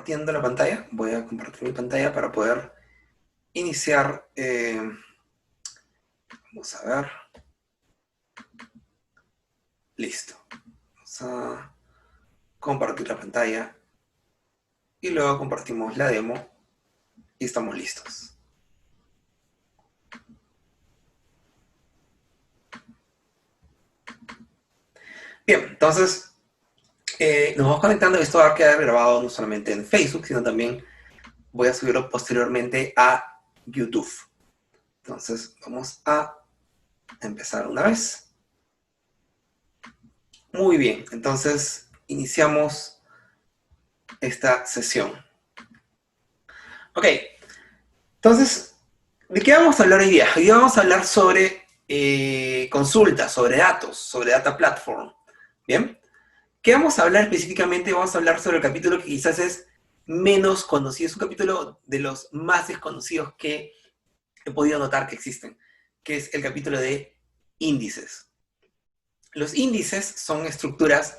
compartiendo la pantalla. Voy a compartir mi pantalla para poder iniciar. Vamos a ver. Listo. Vamos a compartir la pantalla. Y luego compartimos la demo. Y estamos listos. Bien, entonces nos vamos conectando. Esto va a quedar grabado no solamente en Facebook, sino también voy a subirlo posteriormente a YouTube. Entonces vamos a empezar una vez. Muy bien, entonces iniciamos esta sesión. Ok, entonces, ¿de qué vamos a hablar hoy día? Hoy día vamos a hablar sobre consultas, sobre datos, sobre Data Platform. ¿Bien? ¿Qué vamos a hablar específicamente? Vamos a hablar sobre el capítulo que quizás es menos conocido. Es un capítulo de los más desconocidos que he podido notar que existen, que es el capítulo de índices. Los índices son estructuras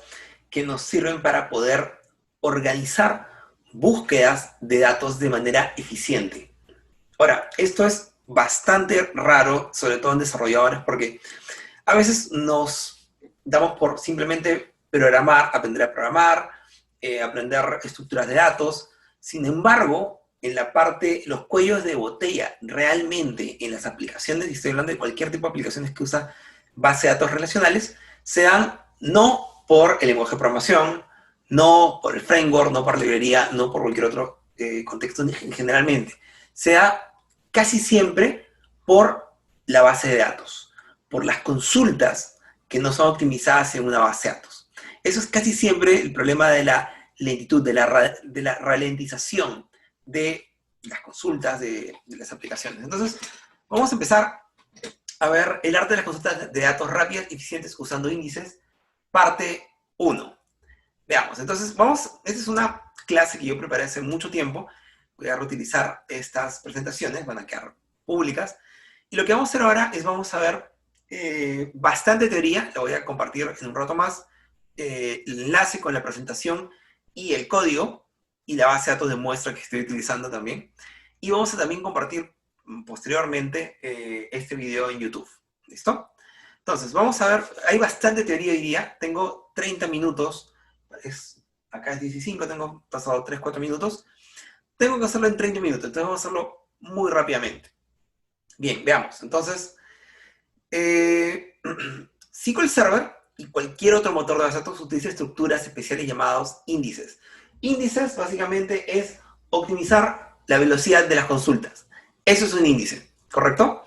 que nos sirven para poder organizar búsquedas de datos de manera eficiente. Ahora, esto es bastante raro, sobre todo en desarrolladores, porque a veces nos damos por simplemente programar, aprender a programar, aprender estructuras de datos. Sin embargo, en la parte, los cuellos de botella, realmente en las aplicaciones, y estoy hablando de cualquier tipo de aplicaciones que usa base de datos relacionales, se dan no por el lenguaje de programación, no por el framework, no por la librería, no por cualquier otro contexto generalmente. Se da casi siempre por la base de datos, por las consultas que no son optimizadas en una base de datos. Eso es casi siempre el problema de la lentitud, de la ralentización de las consultas de las aplicaciones. Entonces, vamos a empezar a ver el arte de las consultas de datos rápidas y eficientes usando índices, parte 1. Veamos, entonces esta es una clase que yo preparé hace mucho tiempo. Voy a reutilizar estas presentaciones, van a quedar públicas. Y lo que vamos a hacer ahora es vamos a ver bastante teoría, la voy a compartir en un rato más, el enlace con la presentación y el código, y la base de datos de muestra que estoy utilizando también. Y vamos a también compartir posteriormente este video en YouTube. ¿Listo? Entonces, vamos a ver, hay bastante teoría hoy día, tengo 30 minutos, acá es 15, tengo pasado 3, 4 minutos, tengo que hacerlo en 30 minutos, entonces vamos a hacerlo muy rápidamente. Bien, veamos, entonces, SQL Server y cualquier otro motor de base de datos utiliza estructuras especiales llamadas índices. Índices básicamente es optimizar la velocidad de las consultas. Eso es un índice, ¿correcto?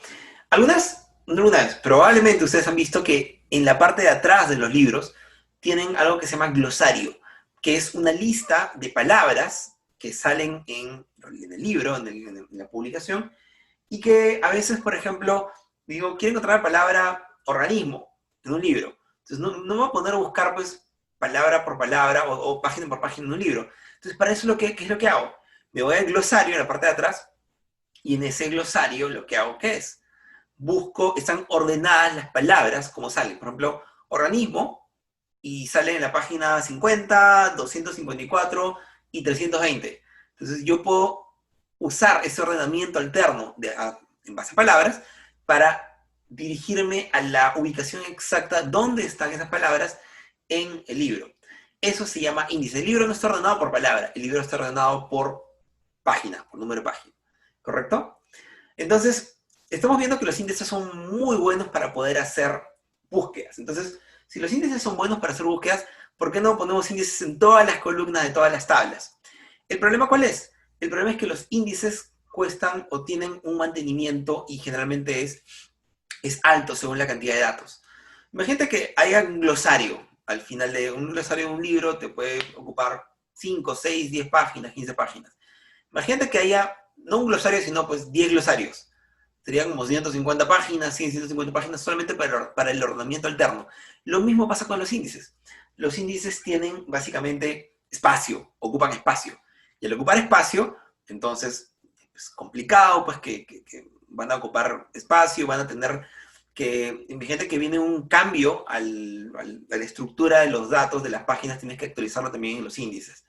Probablemente ustedes han visto que en la parte de atrás de los libros tienen algo que se llama glosario, que es una lista de palabras que salen en el libro, en la publicación, y que a veces, por ejemplo, digo, quiero encontrar la palabra organismo en un libro. Entonces no me voy a poner a buscar pues palabra por palabra o página por página en un libro. Entonces para eso, ¿qué es lo que hago? Me voy al glosario en la parte de atrás y en ese glosario lo que hago, ¿qué es? Busco, están ordenadas las palabras como salen. Por ejemplo, organismo, y sale en la página 50, 254 y 320. Entonces yo puedo usar ese ordenamiento alterno en base a palabras para dirigirme a la ubicación exacta donde están esas palabras en el libro. Eso se llama índice. El libro no está ordenado por palabra, el libro está ordenado por página, por número de página. ¿Correcto? Entonces, estamos viendo que los índices son muy buenos para poder hacer búsquedas. Entonces, si los índices son buenos para hacer búsquedas, ¿por qué no ponemos índices en todas las columnas de todas las tablas? ¿El problema cuál es? El problema es que los índices cuestan o tienen un mantenimiento y generalmente es alto según la cantidad de datos. Imagínate que haya un glosario. Al final de un glosario de un libro te puede ocupar 5, 6, 10 páginas, 15 páginas. Imagínate que haya, no un glosario, sino pues 10 glosarios. Serían como 150 páginas, 100, 150 páginas solamente para el ordenamiento alterno. Lo mismo pasa con los índices. Los índices tienen básicamente espacio, ocupan espacio. Y al ocupar espacio, entonces es complicado, pues que van a ocupar espacio, van a tener que, imagínate que viene un cambio a la estructura de los datos de las páginas, tienes que actualizarlo también en los índices.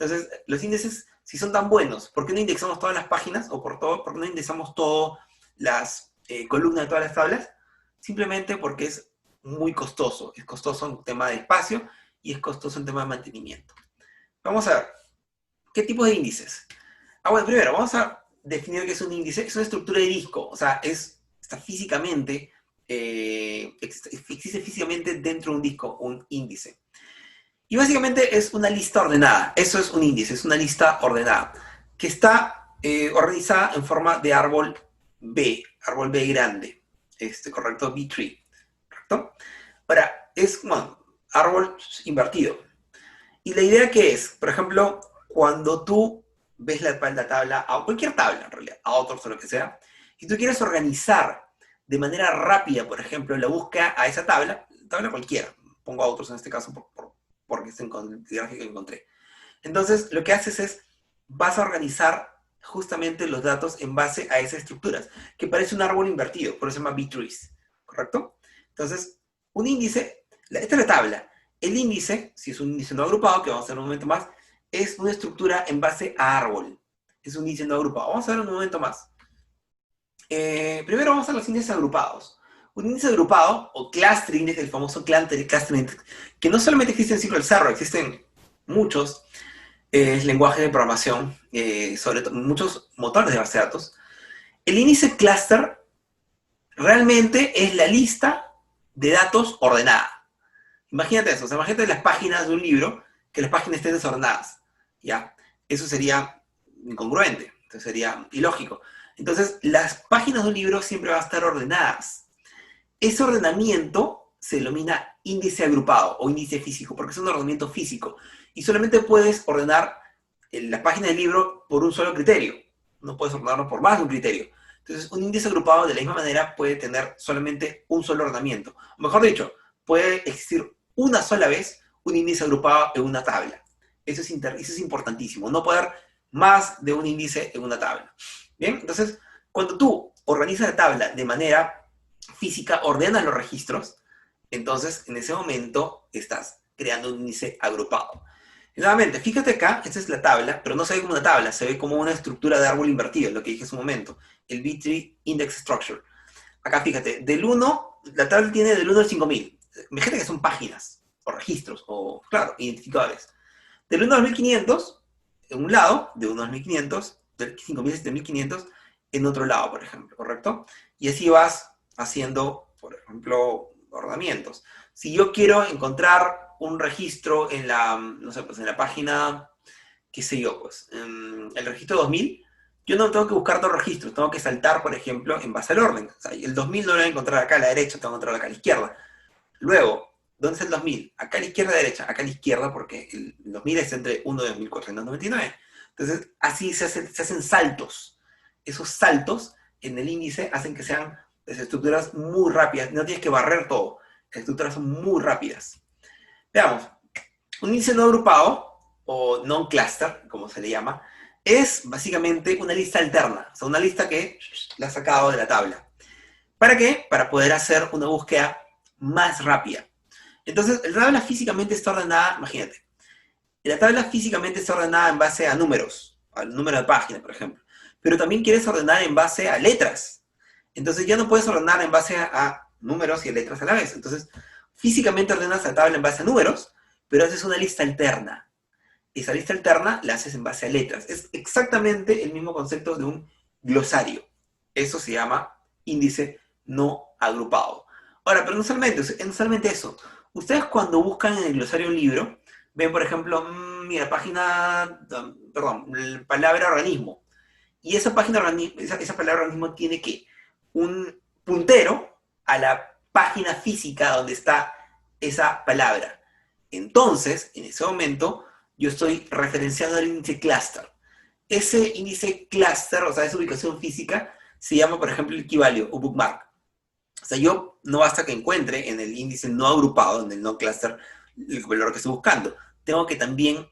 Entonces, los índices, si son tan buenos, ¿por qué no indexamos todas las páginas? ¿O por qué no indexamos todas las columnas de todas las tablas? Simplemente porque es muy costoso. Es costoso en tema de espacio y es costoso en tema de mantenimiento. Vamos a ver, ¿qué tipo de índices? Bueno, primero, vamos a definir qué es un índice. Es una estructura de disco, o sea, está físicamente, existe físicamente dentro de un disco, un índice. Y básicamente es una lista ordenada. Eso es un índice, es una lista ordenada, que está organizada en forma de árbol B grande, ¿correcto? B-tree, ¿correcto? Ahora, es, bueno, árbol invertido. Y la idea que es, por ejemplo, cuando tú ves la tabla, a cualquier tabla en realidad, a otros o lo que sea, y tú quieres organizar de manera rápida, por ejemplo, la búsqueda a esa tabla cualquiera, pongo a otros en este caso porque es el gráfico que encontré. Entonces, lo que haces es, vas a organizar justamente los datos en base a esas estructuras, que parece un árbol invertido, por eso se llama B-trees, ¿correcto? Entonces, un índice, esta es la tabla. El índice, si es un índice no agrupado, que vamos a ver en un momento más, es una estructura en base a árbol. Es un índice no agrupado. Vamos a ver en un momento más. Primero vamos a los índices agrupados. Un índice agrupado, o cluster index, el famoso cluster index, que no solamente existe en SQL Server, existen muchos lenguajes de programación, sobre todo muchos motores de base de datos. El índice cluster realmente es la lista de datos ordenada. Imagínate eso, o sea, imagínate las páginas de un libro, que las páginas estén desordenadas, ¿ya? Eso sería incongruente, entonces sería ilógico. Entonces, las páginas de un libro siempre van a estar ordenadas. Ese ordenamiento se denomina índice agrupado o índice físico, porque es un ordenamiento físico. Y solamente puedes ordenar las páginas del libro por un solo criterio. No puedes ordenarlo por más de un criterio. Entonces, un índice agrupado de la misma manera puede tener solamente un solo ordenamiento. O mejor dicho, puede existir una sola vez un índice agrupado en una tabla. Eso es importantísimo, no poner más de un índice en una tabla. Bien, entonces, cuando tú organizas la tabla de manera física, ordenas los registros, entonces en ese momento estás creando un índice agrupado. Y nuevamente, fíjate acá, esta es la tabla, pero no se ve como una tabla, se ve como una estructura de árbol invertido, lo que dije hace un momento, el B-tree Index Structure. Acá fíjate, la tabla tiene del 1 al 5000. Imagínate que son páginas, o registros, o, claro, identificadores. Del 1 al 1500, en un lado, de 1 al 1500, del 5000 a 7500, en otro lado, por ejemplo, ¿correcto? Y así vas haciendo, por ejemplo, ordenamientos. Si yo quiero encontrar un registro en la, no sé, pues en la página, qué sé yo, pues, en el registro 2000, yo no tengo que buscar dos registros, tengo que saltar, por ejemplo, en base al orden. O sea, el 2000 no lo voy a encontrar acá a la derecha, tengo que encontrarlo acá a la izquierda. Luego, ¿dónde está el 2000? Acá a la izquierda, derecha, acá a la izquierda, porque el 2000 es entre 1 de 1499. Entonces, así se hacen saltos. Esos saltos en el índice hacen que sean estructuras muy rápidas, no tienes que barrer todo, las estructuras son muy rápidas. Veamos, un índice no agrupado, o non-cluster, como se le llama, es básicamente una lista alterna, o sea, una lista que la has sacado de la tabla. ¿Para qué? Para poder hacer una búsqueda más rápida. Entonces, la tabla físicamente está ordenada, imagínate, la tabla físicamente está ordenada en base a números, al número de página, por ejemplo, pero también quieres ordenar en base a letras. Entonces ya no puedes ordenar en base a números y a letras a la vez. Entonces, físicamente ordenas la tabla en base a números, pero haces una lista alterna. Esa lista alterna la haces en base a letras. Es exactamente el mismo concepto de un glosario. Eso se llama índice no agrupado. Ahora, pero no solamente eso. Ustedes cuando buscan en el glosario un libro, ven, por ejemplo, mira, palabra organismo. Y esa palabra organismo tiene que un puntero a la página física donde está esa palabra. Entonces, en ese momento, yo estoy referenciando el índice cluster. Ese índice cluster, o sea, esa ubicación física, se llama, por ejemplo, el key value o bookmark. O sea, yo no basta que encuentre en el índice no agrupado, en el no cluster, el valor que estoy buscando. Tengo que también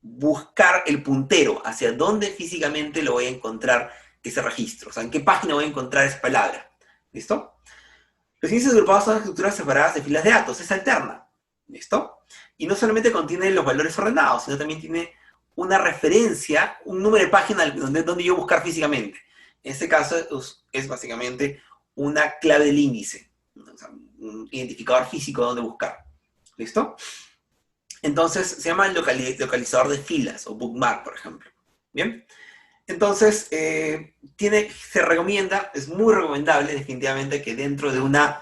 buscar el puntero hacia dónde físicamente lo voy a encontrar ese registro. O sea, en qué página voy a encontrar esa palabra. ¿Listo? Los índices agrupados son estructuras separadas de filas de datos, es alterna. ¿Listo? Y no solamente contiene los valores ordenados, sino también tiene una referencia, un número de página donde yo buscar físicamente. En este caso es básicamente una clave del índice, o sea, un identificador físico donde buscar. ¿Listo? Entonces se llama el localizador de filas o bookmark, por ejemplo. ¿Bien? Entonces, se recomienda, es muy recomendable definitivamente que dentro de una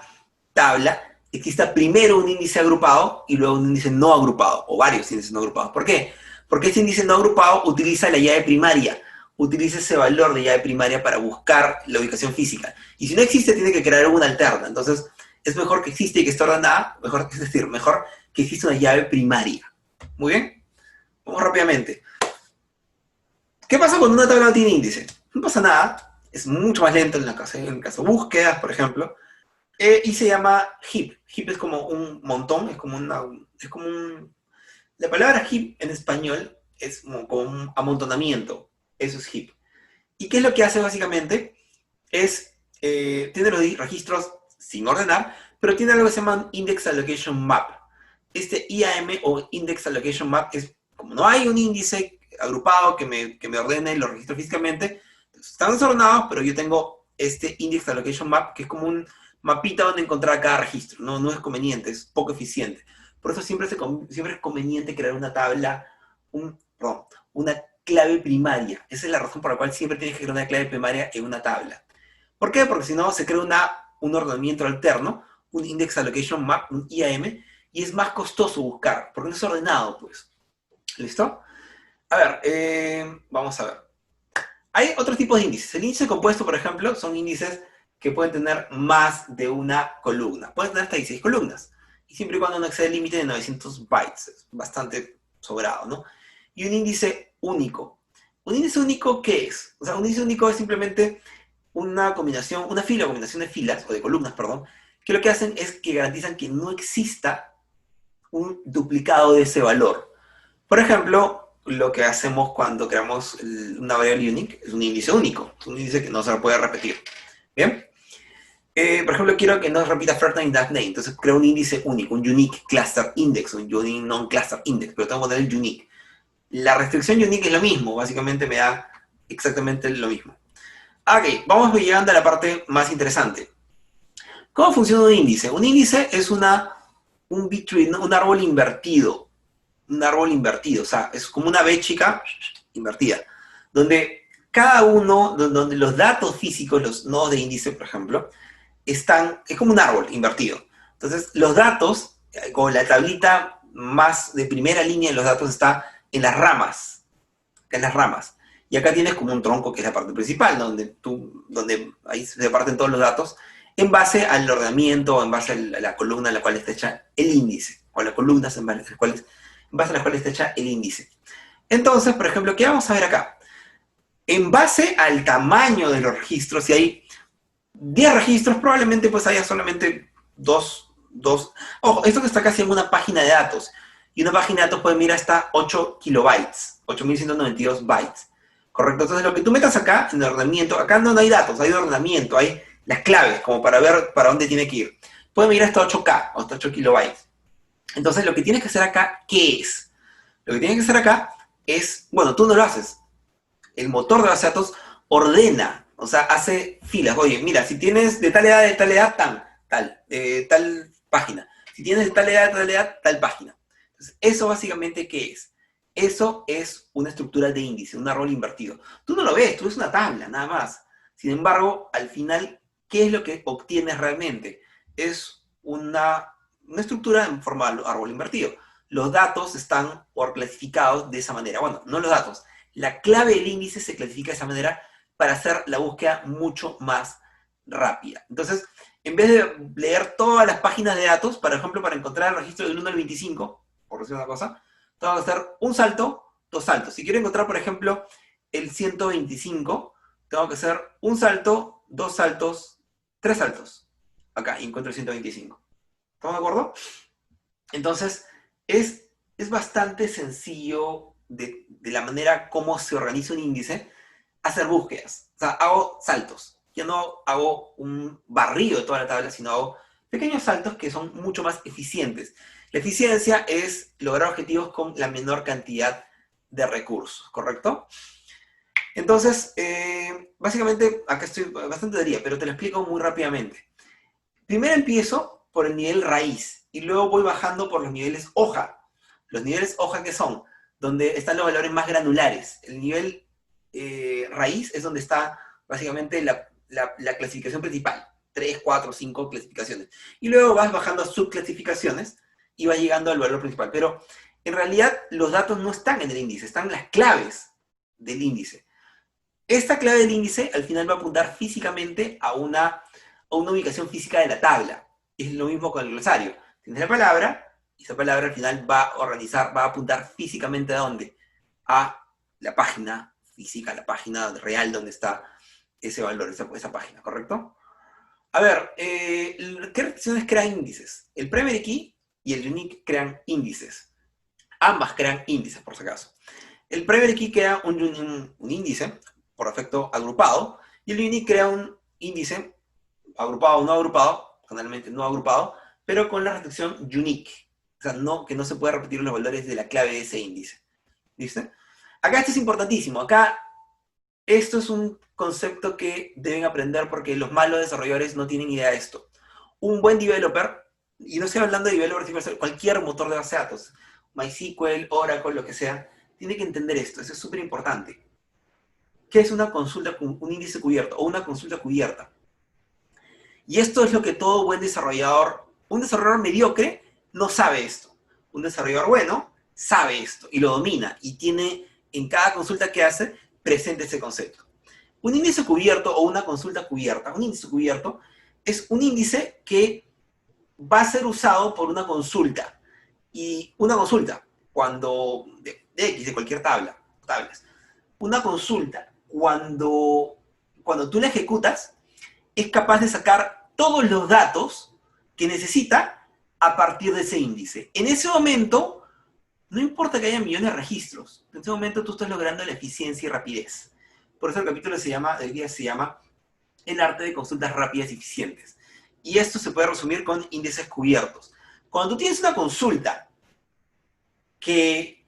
tabla exista primero un índice agrupado y luego un índice no agrupado, o varios índices no agrupados. ¿Por qué? Porque ese índice no agrupado utiliza la llave primaria, utiliza ese valor de llave primaria para buscar la ubicación física. Y si no existe, tiene que crear una alterna. Entonces, es mejor que existe y que esté ordenada, es decir, mejor que exista una llave primaria. Muy bien, vamos rápidamente. ¿Qué pasa cuando una tabla no tiene índice? No pasa nada, es mucho más lento en el caso de búsquedas, por ejemplo, y se llama heap. Heap es como un montón, la palabra heap en español es como un amontonamiento, eso es heap. ¿Y qué es lo que hace básicamente? Tiene los registros sin ordenar, pero tiene algo que se llama Index Allocation Map. Este IAM o Index Allocation Map es, como no hay un índice agrupado que me ordene los registros físicamente, están desordenados, pero yo tengo este Index Allocation Map, que es como un mapita donde encontrar cada registro. No es conveniente, es poco eficiente. Por eso siempre es conveniente crear una tabla, una clave primaria. Esa es la razón por la cual siempre tienes que crear una clave primaria en una tabla. ¿Por qué? Porque si no, se crea un ordenamiento alterno, un Index Allocation Map, un IAM, y es más costoso buscar, porque no es ordenado, pues. ¿Listo? A ver, vamos a ver. Hay otros tipos de índices. El índice compuesto, por ejemplo, son índices que pueden tener más de una columna. Pueden tener hasta 16 columnas. Y siempre y cuando no excede el límite de 900 bytes. Es bastante sobrado, ¿no? Y un índice único. ¿Un índice único qué es? O sea, un índice único es simplemente una combinación de filas, o de columnas, perdón, que lo que hacen es que garantizan que no exista un duplicado de ese valor. Por ejemplo, lo que hacemos cuando creamos una variable unique es un índice único, es un índice que no se lo puede repetir. ¿Bien? Por ejemplo, quiero que no repita first name, last name, entonces creo un índice único, un unique cluster index, un unique non-cluster index, pero tengo que poner el unique. La restricción unique es lo mismo, básicamente me da exactamente lo mismo. Ok, vamos llegando a la parte más interesante. ¿Cómo funciona un índice? Un índice es un bit tree, un árbol invertido. Un árbol invertido, o sea, es como una B chica invertida, donde cada uno, donde los datos físicos, los nodos de índice, por ejemplo, es como un árbol invertido. Entonces, los datos, con la tablita más de primera línea de los datos está en las ramas, Y acá tienes como un tronco que es la parte principal, donde ahí se parten todos los datos, en base al ordenamiento, en base a la columna en la cual está hecha el índice, o las columnas en base a las cuales está hecha el índice. Entonces, por ejemplo, ¿qué vamos a ver acá? En base al tamaño de los registros, si hay 10 registros, probablemente pues haya solamente dos. Ojo, esto que está casi en una página de datos. Y una página de datos puede mirar hasta 8 kilobytes, 8192 bytes. ¿Correcto? Entonces, lo que tú metas acá, en el ordenamiento, acá no hay datos, hay ordenamiento, hay las claves, como para ver para dónde tiene que ir. Puede mirar hasta 8K, hasta 8 kilobytes. Entonces, lo que tienes que hacer acá, ¿qué es? Lo que tienes que hacer acá es, bueno, tú no lo haces. El motor de base de datos ordena, o sea, hace filas. Oye, mira, si tienes de tal edad, tal página. Si tienes de tal edad, tal página. Entonces, eso básicamente, ¿qué es? Eso es una estructura de índice, un árbol invertido. Tú no lo ves, tú ves una tabla, nada más. Sin embargo, al final, ¿qué es lo que obtienes realmente? Es una estructura en forma de árbol invertido. Los datos están clasificados de esa manera. Bueno, no los datos. La clave del índice se clasifica de esa manera para hacer la búsqueda mucho más rápida. Entonces, en vez de leer todas las páginas de datos, por ejemplo, para encontrar el registro del 1 al 25, por decir una cosa, tengo que hacer un salto, dos saltos. Si quiero encontrar, por ejemplo, el 125, tengo que hacer un salto, dos saltos, tres saltos. Acá, y encuentro el 125. ¿Estamos de acuerdo? Entonces, es bastante sencillo de la manera como se organiza un índice, hacer búsquedas. O sea, hago saltos. Yo no hago un barrido de toda la tabla, sino hago pequeños saltos que son mucho más eficientes. La eficiencia es lograr objetivos con la menor cantidad de recursos, ¿correcto? Entonces, básicamente, acá estoy bastante teoría, pero te lo explico muy rápidamente. Primero empiezo por el nivel raíz, y luego voy bajando por los niveles hoja. Los niveles hoja, ¿qué son? Donde están los valores más granulares. El nivel raíz es donde está básicamente la clasificación principal. 3, 4, 5 clasificaciones. Y luego vas bajando a subclasificaciones y vas llegando al valor principal. Pero en realidad los datos no están en el índice, están las claves del índice. Esta clave del índice al final va a apuntar físicamente a una ubicación física de la tabla. Es lo mismo con el glosario. Tienes la palabra, y esa palabra al final va a organizar, va a apuntar físicamente ¿a dónde? A la página física, la página real donde está ese valor, esa página, ¿correcto? A ver, ¿qué restricciones crean índices? El primary key y el unique crean índices. Ambas crean índices, por si acaso. El primary key crea un índice, por defecto agrupado, y el unique crea un índice agrupado o no agrupado, generalmente no agrupado, pero con la restricción unique. O sea, que no se puede repetir los valores de la clave de ese índice. ¿Viste? Acá esto es importantísimo. Acá esto es un concepto que deben aprender porque los malos desarrolladores no tienen idea de esto. Un buen developer, y no estoy hablando de developer, cualquier motor de base de datos, MySQL, Oracle, lo que sea, tiene que entender esto. Eso es súper importante. ¿Qué es una consulta, un índice cubierto o una consulta cubierta? Y esto es lo que todo buen desarrollador, un desarrollador mediocre, no sabe esto. Un desarrollador bueno sabe esto y lo domina y tiene en cada consulta que hace presente ese concepto. Un índice cubierto o una consulta cubierta, un índice cubierto es un índice que va a ser usado por una consulta. Y una consulta, cuando, de X, de cualquier tablas, una consulta, cuando tú la ejecutas, es capaz de sacar todos los datos que necesita a partir de ese índice. En ese momento, no importa que haya millones de registros, en ese momento tú estás logrando la eficiencia y rapidez. Por eso el capítulo del día se llama El arte de consultas rápidas y eficientes. Y esto se puede resumir con índices cubiertos. Cuando tú tienes una consulta que,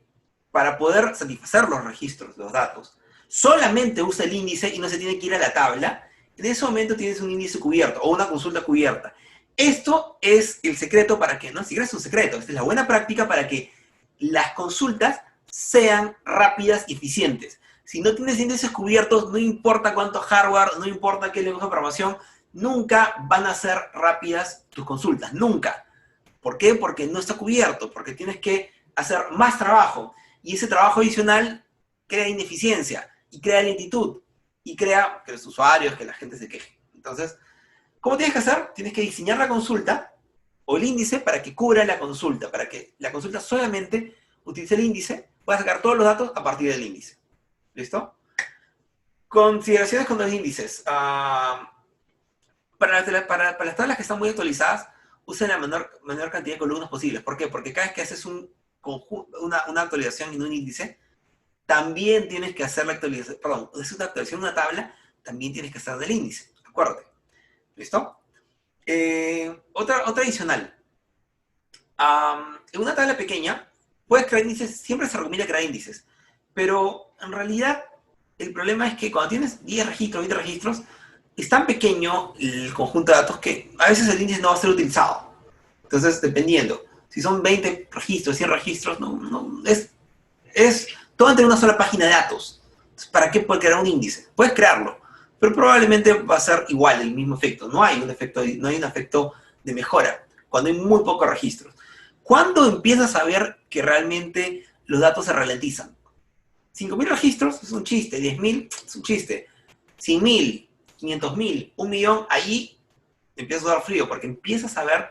para poder satisfacer los registros, los datos, solamente usa el índice y no se tiene que ir a la tabla, en ese momento tienes un índice cubierto o una consulta cubierta. Esto es el secreto para que, no ni siquiera es un secreto, esta es la buena práctica para que las consultas sean rápidas y eficientes. Si no tienes índices cubiertos, no importa cuánto hardware, no importa qué lenguaje de programación, nunca van a ser rápidas tus consultas, nunca. ¿Por qué? Porque no está cubierto, porque tienes que hacer más trabajo. Y ese trabajo adicional crea ineficiencia y crea lentitud y crea que los usuarios, que la gente se queje. Entonces, ¿cómo tienes que hacer? Tienes que diseñar la consulta o el índice para que cubra la consulta, para que la consulta solamente utilice el índice, pueda sacar todos los datos a partir del índice. ¿Listo? Consideraciones con los índices. Para las tablas que están muy actualizadas, usen la menor cantidad de columnas posibles. ¿Por qué? Porque cada vez que haces una actualización en un índice, también tienes que hacer la actualización, perdón, es una actualización en una tabla, también tienes que hacer del índice. Acuérdate. ¿Listo? Otra adicional. En una tabla pequeña, puedes crear índices, siempre se recomienda crear índices, pero en realidad el problema es que cuando tienes 10 registros, 20 registros, es tan pequeño el conjunto de datos que a veces el índice no va a ser utilizado. Entonces, dependiendo, si son 20 registros, 100 registros, es todo entre una sola página de datos. Entonces, ¿para qué puedes crear un índice? Puedes crearlo, pero probablemente va a ser igual, el mismo efecto. No hay un efecto de mejora cuando hay muy pocos registros. ¿Cuándo empiezas a ver que realmente los datos se ralentizan? 5.000 registros es un chiste, 10.000 es un chiste, 100.000, 500.000, 1.000.000, ahí empiezas a dar frío, porque empiezas a ver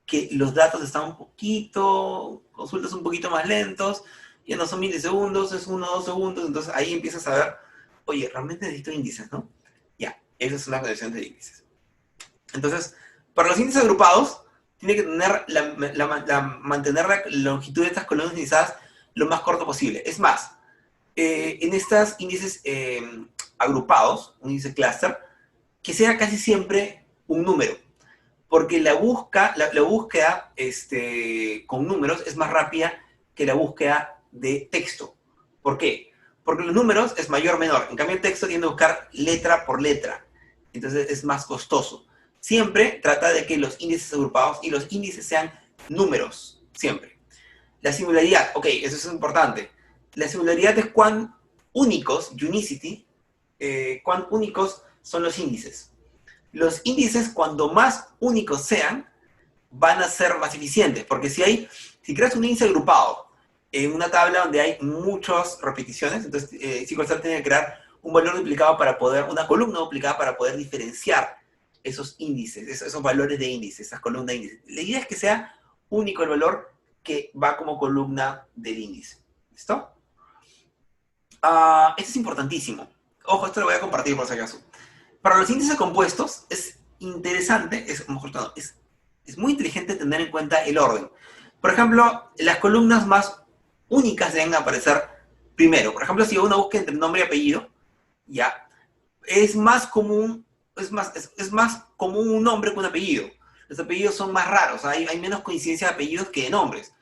que los datos están un poquito, consultas un poquito más lentos, ya no son milisegundos, es 1 o 2 segundos, entonces ahí empiezas a ver, oye, realmente necesito índices, ¿no? Ya, esa es una condición de índices. Entonces, para los índices agrupados, tiene que tener mantener la longitud de estas columnas indizadas lo más corto posible. Es más, en estos índices agrupados, un índice cluster, que sea casi siempre un número, porque la búsqueda con números es más rápida que la búsqueda de texto. ¿Por qué? Porque los números es mayor o menor. En cambio, el texto tiende a buscar letra por letra. Entonces es más costoso. Siempre trata de que los índices agrupados y los índices sean números. Siempre. La singularidad. Ok, eso es importante. La singularidad es cuán únicos, unicity, cuán únicos son los índices. Los índices, cuando más únicos sean, van a ser más eficientes. Porque si creas un índice agrupado en una tabla donde hay muchas repeticiones, entonces SQL tiene que crear un valor duplicado para poder, una columna duplicada para poder diferenciar esos índices, esos valores de índice, esas columnas de índice. La idea es que sea único el valor que va como columna del índice. ¿Listo? Esto es importantísimo. Ojo, esto lo voy a compartir por si acaso. Para los índices compuestos es interesante, es muy inteligente tener en cuenta el orden. Por ejemplo, las columnas más únicas deben aparecer primero. Por ejemplo, si uno busca entre nombre y apellido, ya, es más común, es más común un nombre que un apellido. Los apellidos son más raros, hay menos coincidencia de apellidos que de nombres.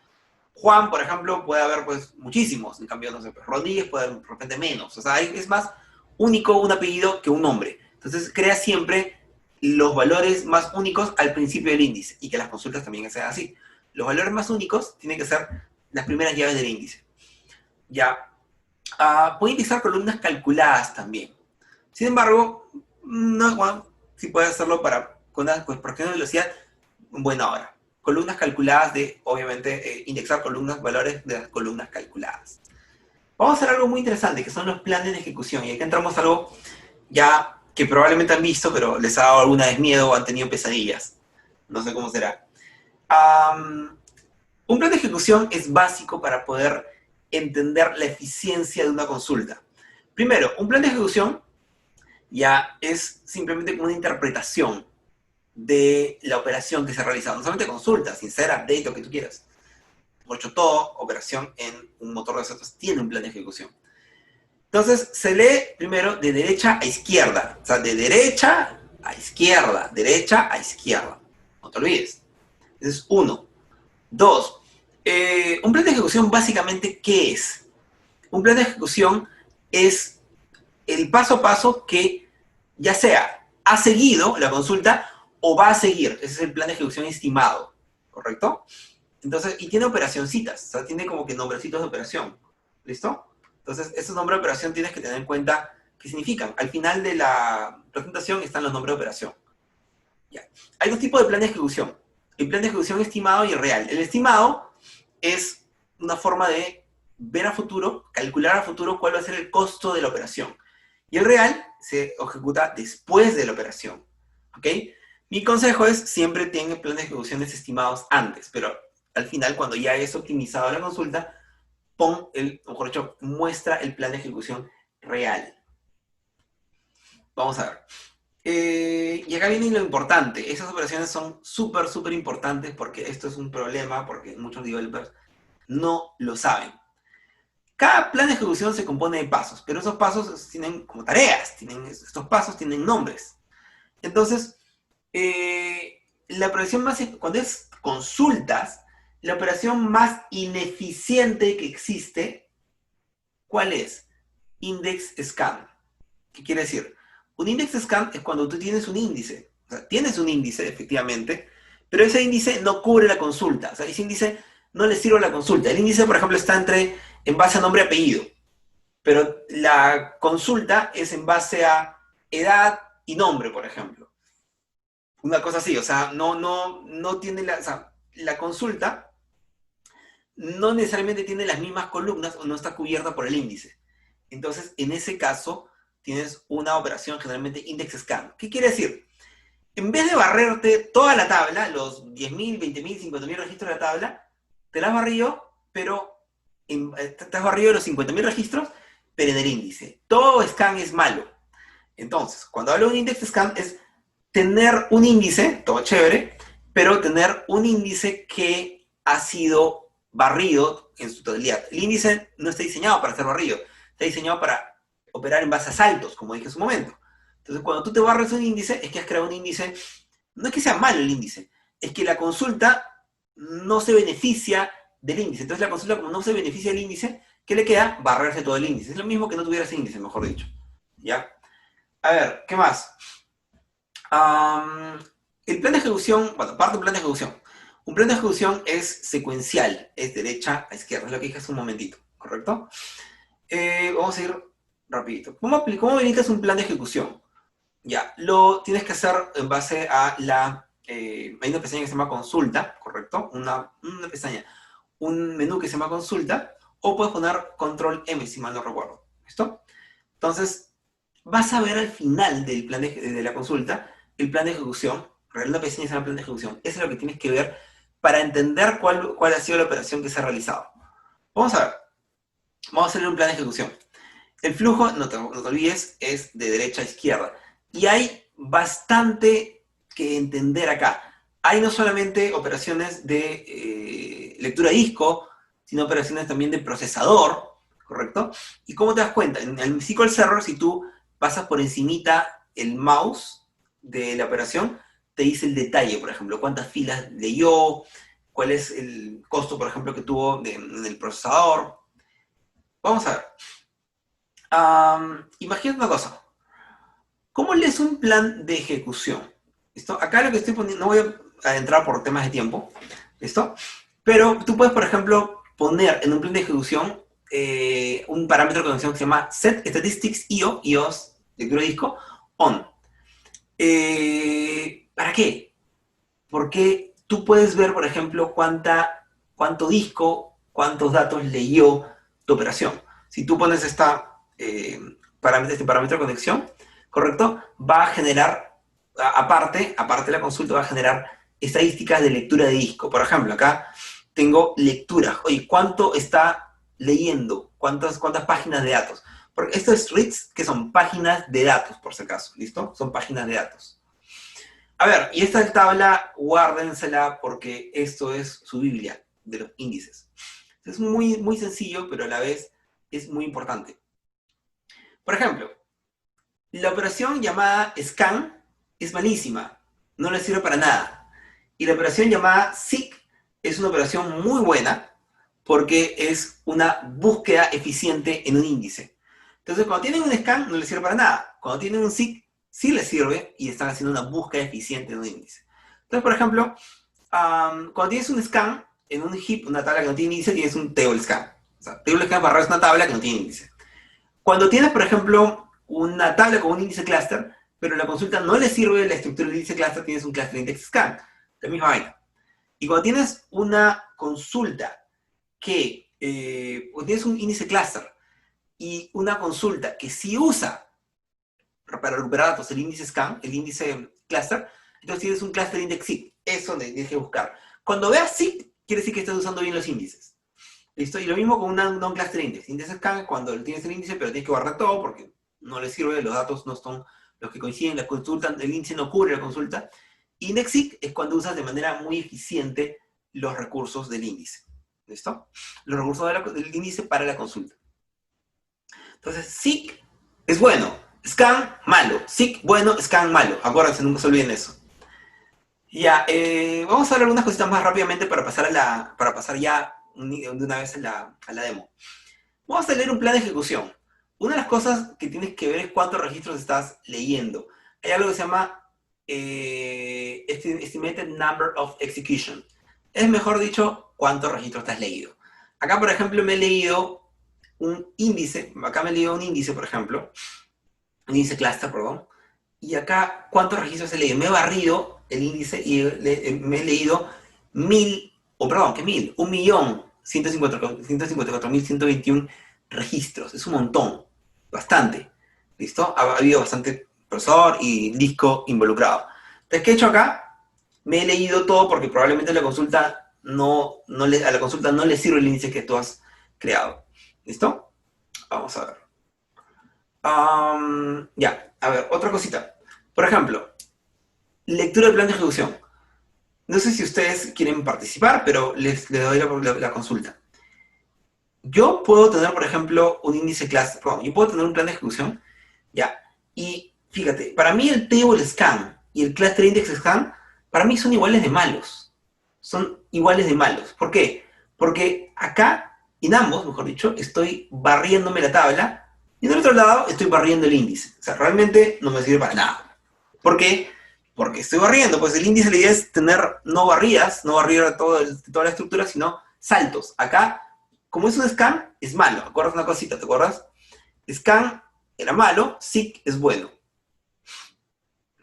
Juan, por ejemplo, puede haber pues muchísimos, en cambio, no sé, pues, Rodríguez puede haber de repente menos. O sea, es más único un apellido que un nombre. Entonces, crea siempre los valores más únicos al principio del índice y que las consultas también sean así. Los valores más únicos tienen que ser las primeras llaves del índice. Ya. Puede indexar columnas calculadas también. Sin embargo, no, bueno, sí puede hacerlo con una cuestión de velocidad, buena hora. Columnas calculadas de, obviamente, indexar columnas, valores de las columnas calculadas. Vamos a hacer algo muy interesante, que son los planes de ejecución. Y aquí entramos a algo ya que probablemente han visto, pero les ha dado alguna vez miedo o han tenido pesadillas. No sé cómo será. Un plan de ejecución es básico para poder entender la eficiencia de una consulta. Primero, un plan de ejecución ya es simplemente como una interpretación de la operación que se ha realizado. No solamente consulta, sin ser update, lo que tú quieras. Por hecho, toda operación en un motor de datos tiene un plan de ejecución. Entonces, se lee primero de derecha a izquierda. O sea, de derecha a izquierda, derecha a izquierda. No te olvides. Ese es uno. Dos, un plan de ejecución básicamente, ¿qué es? Un plan de ejecución es el paso a paso que ya sea ha seguido la consulta o va a seguir. Ese es el plan de ejecución estimado, ¿correcto? Entonces, y tiene operacioncitas, o sea, tiene como que nombrecitos de operación. ¿Listo? Entonces, esos nombres de operación tienes que tener en cuenta qué significan. Al final de la presentación están los nombres de operación. Ya. Hay dos tipos de plan de ejecución. El plan de ejecución estimado y el real. El estimado es una forma de ver a futuro, calcular a futuro cuál va a ser el costo de la operación. Y el real se ejecuta después de la operación. ¿Ok? Mi consejo es siempre tengan planes de ejecuciones estimados antes, pero al final, cuando ya es optimizado la consulta, mejor dicho, muestra el plan de ejecución real. Vamos a ver. Y acá viene lo importante. Esas operaciones son súper, súper importantes porque esto es un problema, porque muchos developers no lo saben. Cada plan de ejecución se compone de pasos, pero esos pasos tienen como tareas, estos pasos tienen nombres. Entonces, la operación más, cuando es consultas, la operación más ineficiente que existe, ¿cuál es? Index scan. ¿Qué quiere decir? Un index scan es cuando tú tienes un índice. O sea, tienes un índice, efectivamente, pero ese índice no cubre la consulta. O sea, ese índice no le sirve a la consulta. El índice, por ejemplo, está en base a nombre y apellido, pero la consulta es en base a edad y nombre, por ejemplo. Una cosa así, o sea, no tiene o sea, la consulta no necesariamente tiene las mismas columnas o no está cubierta por el índice. Entonces, en ese caso, tienes una operación generalmente index scan. ¿Qué quiere decir? En vez de barrerte toda la tabla, los 10.000, 20.000, 50.000 registros de la tabla, te las has barrido, pero te has barrido los 50.000 registros, pero en el índice. Todo scan es malo. Entonces, cuando hablo de un index scan es tener un índice, todo chévere, pero tener un índice que ha sido barrido en su totalidad. El índice no está diseñado para ser barrido, está diseñado para operar en base a saltos, como dije en su momento. Entonces, cuando tú te barres un índice, es que has creado un índice, no es que sea malo el índice, es que la consulta no se beneficia del índice. Entonces, la consulta, como no se beneficia del índice, ¿Qué le queda? Barrerse todo el índice. Es lo mismo que no tuviera ese índice, mejor dicho. ¿Ya? A ver, ¿qué más? El plan de ejecución, bueno, parte del plan de ejecución. Un plan de ejecución es secuencial, es derecha a izquierda, es lo que dije hace un momentito, ¿correcto? Vamos a ir rapidito. ¿Cómo verificas un plan de ejecución? Ya, lo tienes que hacer en base a hay una pestaña que se llama consulta, ¿correcto? Una pestaña, un menú que se llama consulta, o puedes poner control M, si mal no recuerdo. ¿Listo? Entonces, vas a ver al final del plan de la consulta el plan de ejecución. La pestaña se llama plan de ejecución. Eso es lo que tienes que ver para entender cuál ha sido la operación que se ha realizado. Vamos a ver. Vamos a hacer un plan de ejecución. El flujo, no te olvides, es de derecha a izquierda. Y hay bastante que entender acá. Hay no solamente operaciones de lectura de disco, sino operaciones también de procesador, ¿correcto? ¿Y cómo te das cuenta? En el SQL Server, si tú pasas por encimita el mouse de la operación, te dice el detalle, por ejemplo, cuántas filas leyó, cuál es el costo, por ejemplo, que tuvo en el procesador. Vamos a ver. Imagínate una cosa. ¿Cómo lees un plan de ejecución? ¿Listo? Acá lo que estoy poniendo, no voy a entrar por temas de tiempo, ¿listo? Pero tú puedes, por ejemplo, poner en un plan de ejecución un parámetro de conexión que se llama setStatisticsIO, IOS, lectura de disco, on. ¿Para qué? Porque tú puedes ver, por ejemplo, cuánto disco, cuántos datos leyó tu operación. Si tú pones este parámetro de conexión, ¿correcto? Va a generar, aparte de la consulta, va a generar estadísticas de lectura de disco. Por ejemplo, acá tengo lecturas. Oye, ¿cuánto está leyendo? ¿Cuántas páginas de datos? Porque esto es reads, que son páginas de datos, por si acaso, ¿listo? Son páginas de datos. A ver, y esta tabla, guárdensela porque esto es su Biblia de los índices. Es muy, muy sencillo, pero a la vez es muy importante. Por ejemplo, la operación llamada scan es malísima, no le sirve para nada. Y la operación llamada seek es una operación muy buena porque es una búsqueda eficiente en un índice. Entonces, cuando tienen un scan, no le sirve para nada. Cuando tienen un seek, sí les sirve y están haciendo una búsqueda eficiente en un índice. Entonces, por ejemplo, cuando tienes un scan en un heap, una tabla que no tiene índice, tienes un table scan. O sea, table scan barra es una tabla que no tiene índice. Cuando tienes, por ejemplo, una tabla con un índice cluster, pero la consulta no le sirve la estructura del índice cluster, tienes un cluster index scan. La misma vaina. Y cuando tienes una consulta que tienes un índice cluster y una consulta que sí usa para recuperar datos el índice scan, el índice cluster, entonces tienes un cluster index seek. Eso tienes que buscar. Cuando veas seek, quiere decir que estás usando bien los índices. ¿Listo? Y lo mismo con un cluster index. Index scan, cuando tienes el índice, pero tienes que guardar todo porque no le sirve, los datos no son los que coinciden, la consulta, el índice no cubre la consulta. Index seek es cuando usas de manera muy eficiente los recursos del índice. ¿Listo? Los recursos del índice para la consulta. Entonces, seek es bueno, scan malo, seek bueno, scan malo. Acuérdense, nunca se olviden eso. Ya, vamos a ver algunas cositas más rápidamente para pasar ya de una vez a la demo. Vamos a leer un plan de ejecución. Una de las cosas que tienes que ver es cuántos registros estás leyendo. Hay algo que se llama Estimated Number of Execution. Es mejor dicho, cuántos registros te has leído. Acá, por ejemplo, me he leído un índice. Acá me he leído un índice, por ejemplo. Un índice cluster, perdón. Y acá, ¿cuántos registros he leído? Me he barrido el índice y me he leído 1.154.121 registros. Es un montón, bastante. ¿Listo? Ha habido bastante procesador y disco involucrado. Entonces, ¿qué he hecho acá? Me he leído todo porque probablemente a la consulta no le sirve el índice que tú has creado. ¿Listo? Vamos a ver. Ya, a ver, otra cosita. Por ejemplo, lectura del plan de ejecución. No sé si ustedes quieren participar, pero les doy la consulta. Yo puedo tener, por ejemplo, un índice cluster, perdón, yo puedo tener un plan de ejecución, ya, y fíjate, para mí el table scan y el cluster index scan, para mí son iguales de malos. Son iguales de malos. ¿Por qué? Porque acá Y en ambos, mejor dicho, estoy barriéndome la tabla, y en el otro lado estoy barriendo el índice. O sea, realmente no me sirve para nada. ¿Por qué? Porque estoy barriendo, pues el índice la idea es tener no barridas, no barrir toda la estructura, sino saltos. Acá, como es un scan, es malo. ¿Acuerdas una cosita? ¿Te acuerdas? Scan era malo, seek es bueno.